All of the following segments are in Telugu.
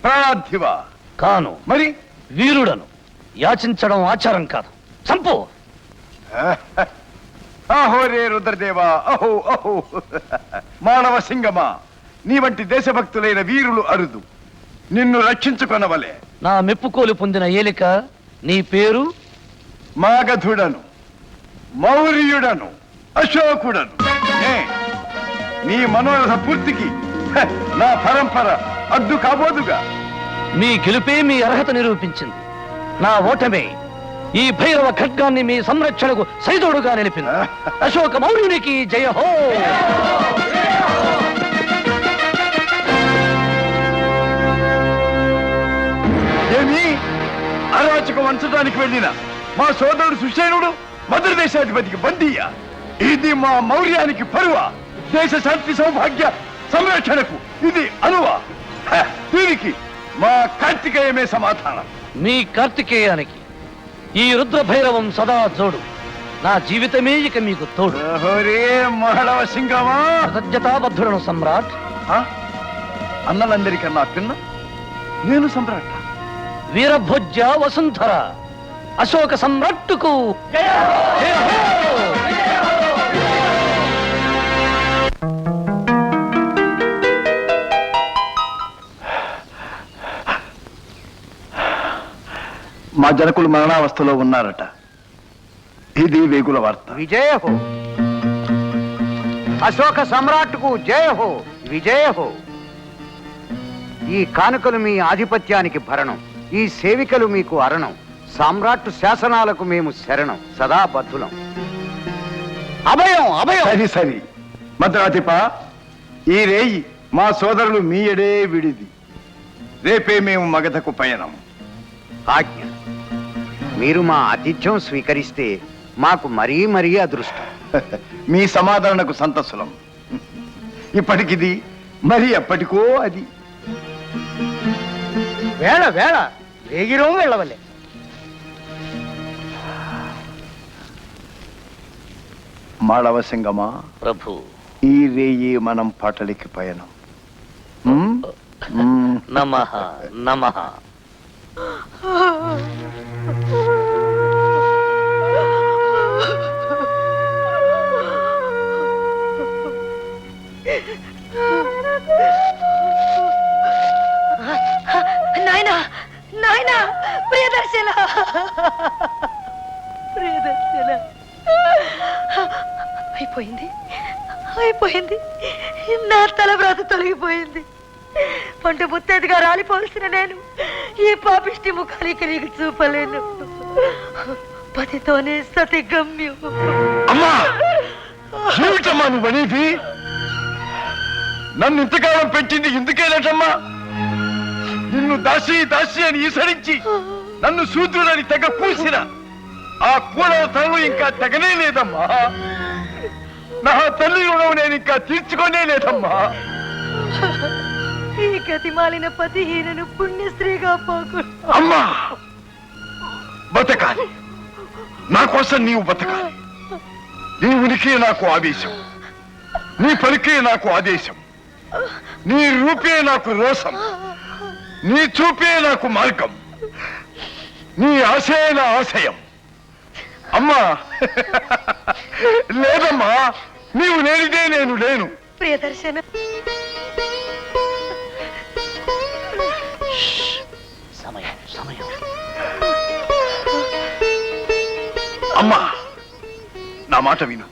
ప్రార్థివా? కాను. మరి వీరుడను. యాచించడం ఆచారం కాదు. చంపు. అహో రే రుద్రదేవా, అహో అహో. మానవ సింగమా, నీ వంటి దేశభక్తులైన వీరులు అరుదు. నిన్ను రక్షించుకొనవలే. నా మెప్పుకోలు పొందిన ఏలిక నీ పేరు? మాగధుడను, మౌర్యుడను, అశోకుడను. నీ మనోరథ పూర్తికి నా పరంపర అడ్డు కాబోదుగా. మీ గెలుపే మీ అర్హత నిరూపించింది. నా ఓటమే ఈ భైరవ ఖడ్గాన్ని మీ సంరక్షణకు సైదోడుగా నిలిపింది. అశోక మౌర్యునికి జయ హో. ఏమి అరాచకం వంచడానికి వెళ్ళిన మా సోదరుడు సుషేనుడు మధుర దేశాధిపతికి బందీయ. ఇది మా మౌర్యానికి పరువ. దేశ శాంతి సౌభాగ్య సంరక్షణకు ఇది అనువా. దీనికి మా కార్తికేయమే సమాధానం. మీ కార్తికేయానికి ఈ రుద్ర భైరవం సదా జోడు. నా జీవితమే ఇక మీకు తోడు. మాడవ సింగమా, కృతజ్ఞతాబద్ధులను సమ్రాట్. అన్నలందరికన్నా పిన్న నేను సమ్రాట్. వీరభోజ్య వసుంధర అశోక సమ్రాట్టుకు జయ హో. మా జనకులు మరణావస్థలో ఉన్నారట. ఇది వేగుల వార్త. విజయ హో. అశోక సమ్రాట్కు జయ హో, విజయ హో. ఈ కానుకలు మీ ఆధిపత్యానికి భరణం, ఈ సేవికలు మీకు అరణం. సామ్రాట్ శాసనాలకు మేము శరణం, సదా బద్ధులం. అభయం అభయం. సరి సరి మద్రాధిప, ఈ రేయి మా సోదరులు మీ ఎడే విడిది. రేపే మేము మగధకు పయనం. ఆజ్ఞ. మీరు మా ఆతిథ్యం స్వీకరిస్తే మాకు మరీ మరీ అదృష్టం. మీ సమాధానకు సంతసులం. ఇప్పటికిది మరి ఎప్పటికో అది. వేళ వేళ వేగిరం వెళ్ళవలే. మాళవ సింగమా ప్రభు, ఈ రేయి మనం పాటలికి పయనం. నమః నమః. నాయనా నాయనా, ప్రియదర్శన ప్రియదర్శన. అయిపోయింది అయిపోయింది. నా తల వ్రాత తొలగిపోయింది. పంట ముత్తేదిగా రాలిపోవలసిన నేను ఈ పాపిష్టి ముఖానికి నీకు చూపలేను. పతితోనే సతి గమ్యం. అమ్మా, ఏమిటమ్మా నువ్వనేది? నన్ను ఇంతకాలం పెట్టింది ఇందుకేనటమ్మా. నిన్ను దాసి దాసి అని ఈసరించి నన్ను శూద్రుడని తెగ పూసిన ఆ కూడల తను ఇంకా తెగనే లేదమ్మా. నా తల్లి రుణం నేను ఇంకా తీర్చుకోనే లేదమ్మా. ఈ గతి మాలిన పతిహీనను పుణ్యశ్రీగా పోకుండా. అమ్మా, బతకాలి. నా కోసం నీవు బతకాలి. నీ ఉనికి నాకు ఆవేశం, నీ పలికే నాకు ఆదేశం, నీ రూపే నాకు రోషం, నీ చూపే నాకు మార్గం, నీ ఆశే నా ఆశయం. అమ్మా లేదమ్మా, నీవు లేనిదే నేను లేను. ప్రియదర్శన, సమయం సమయం. అమ్మా, నా మాట విను.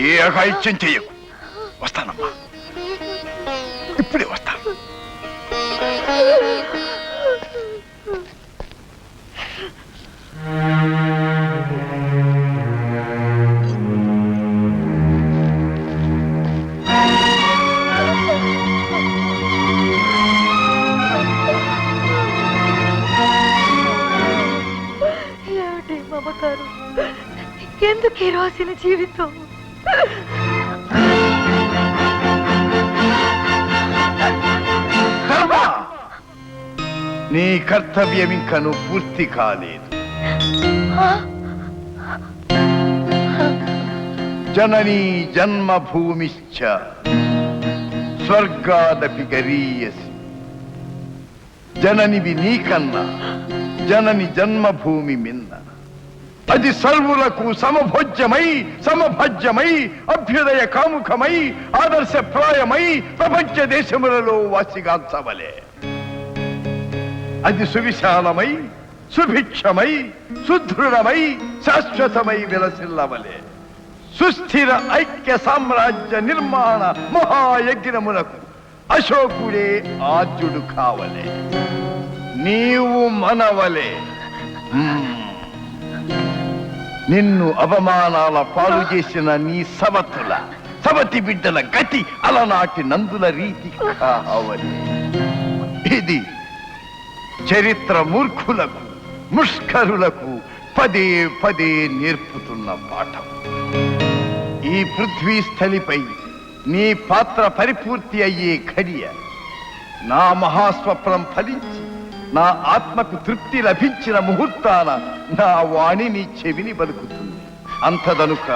ఏ అఘాయిత్యం చెయ్యకు. వస్తానమ్మా, ఇప్పుడే వస్తాను. ఏమిటి మమకారం? ఎందుకు ఈ రాసిన జీవితం? నీ కర్తవ్యం ఇంకను పూర్తి కాలేదు. జననీ జన్మభూమిశ్చ స్వర్గాదపి గరీయసి. జననివి నీకన్నా జనని జన్మభూమి మిన్న. అది సర్వులకు సమభోజ్యమై సమభాజ్యమై అభ్యుదయ కాముఖమై ఆదర్శప్రాయమై ప్రపంచ దేశములలో వాసిగాంచవలే. అది సువిశాలమై సుభిక్షమై సుదృఢమై శాశ్వతమై విలసిల్లవలే. సుస్థిర ఐక్య సామ్రాజ్య నిర్మాణ మహాయజ్ఞములకు అశోకుడే ఆద్యుడు కావలే. నీవు మనవలే. నిన్ను అవమానాల పాలు చేసిన నీ సవతి బిడ్డల గతి అలనాటి నందుల రీతి కావలే. ఇది చరిత్ర మూర్ఖులకు ముష్కరులకు పదే పదే నేర్పుతున్న పాఠం. ఈ పృథ్వీ స్థలిపై నీ పాత్ర పరిపూర్తి అయ్యే ఘడియ నా మహాస్వప్నం ఫలించి నా ఆత్మకు తృప్తి లభించిన ముహూర్తాన నా వాణి నీ చెవిని పలుకుతుంది. అంతదనుక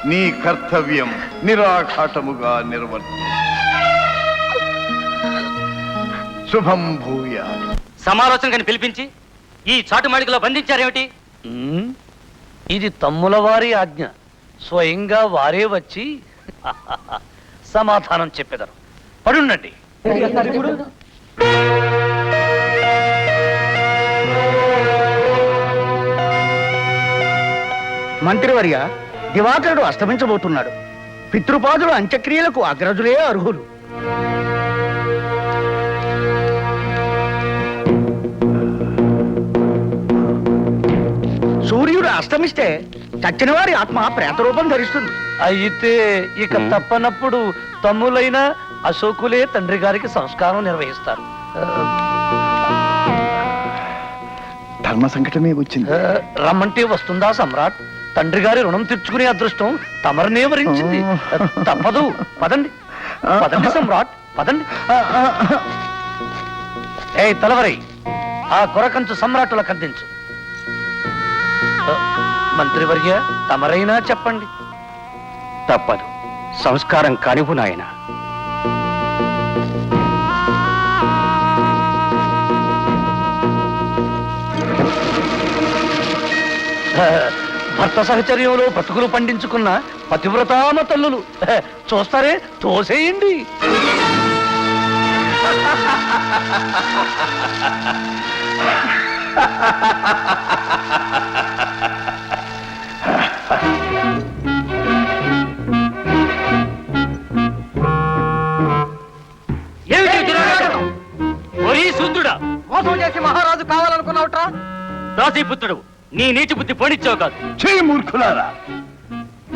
నీ కర్తవ్యం నిరాఘాటముగా నిర్వర్తి. శుభం భూయ. సమాలోచనని పిలిపించి ఈ చాటుమాడికలో బంధించారేమిటి? ఇది తమ్ముల వారి ఆజ్ఞ. స్వయంగా వారే వచ్చి సమాధానం చెప్పెదరు. పడుండండి. మంత్రివర్య, దివాకరుడు అస్తమించబోతున్నాడు. పితృపాదుల అంత్యక్రియలకు అగ్రజులే అర్హులు. సూర్యుడు అస్తమిస్తే చచ్చిన వారి ఆత్మ ప్రేతరూపం ధరిస్తుంది. అయితే ఇక తప్పనప్పుడు తమ్ములైన అశోకులే తండ్రి గారికి సంస్కారం నిర్వహిస్తారు. ధర్మ సంకటమే వచ్చింది. రమ్మంటే వస్తుందా సమ్రాట్? తండ్రి గారి రుణం తీర్చుకునే అదృష్టం తమరినే వరించింది. తప్పదు. పదండి పదండి సమ్రాట్, పదండి. ఏ తలవరి, ఆ కొరకంచు సమ్రాటులకు అందించు. మంత్రివర్య, తమరైనా చెప్పండి. తప్పదు. సంస్కారం కానివు నాయన. భర్త సహచర్యంలో బ్రతుకులు పండించుకున్న పతివ్రతామ తల్లులు చూస్తారే, తోసేయండి. శూద్రుడా, మోసం చేసి మహారాజు కావాలనుకున్నావుట్రా? రాజీపుత్రుడు, నీ నీటి బుద్ధి పోనిచ్చావు కాదు. చేయి మూర్ఖులారా,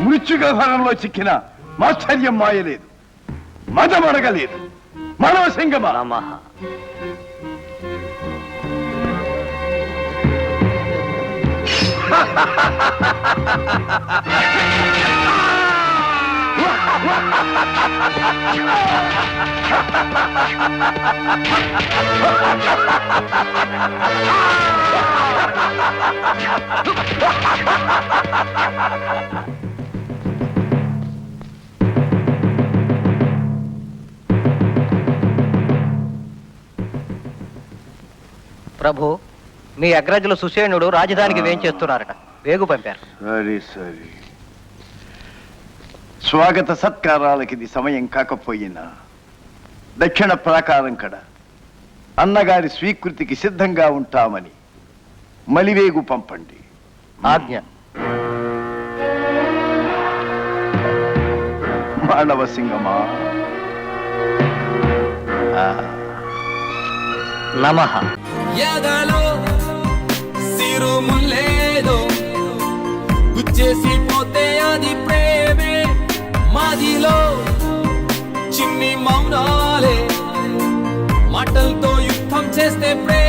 మృత్యుగహరంలో చిక్కిన మాశ్చర్యం మాయలేదు, మదమడగలేదు. మనోసింగమా నమః. ప్రభు, మీ అగ్రజులు సుసేనుడు రాజధానికి వేంచేస్తున్నారట. వేగు పంపారు. సరే సరే. స్వాగత సత్కారాలకి ఇది సమయం కాకపోయినా దక్షిణ ప్రాకారం కడ అన్నగారి స్వీకృతికి సిద్ధంగా ఉంటామని మలివేగు పంపండి. ఆజ్ఞ. మానవ సింగమా. నమః. ఎదలో సిరుములేదో గుచ్చేసి పోతే అది ప్రేమే. మాదిలో చిన్ని మౌనాలే మాటలతో యుద్ధం చేస్తే ప్రేమ.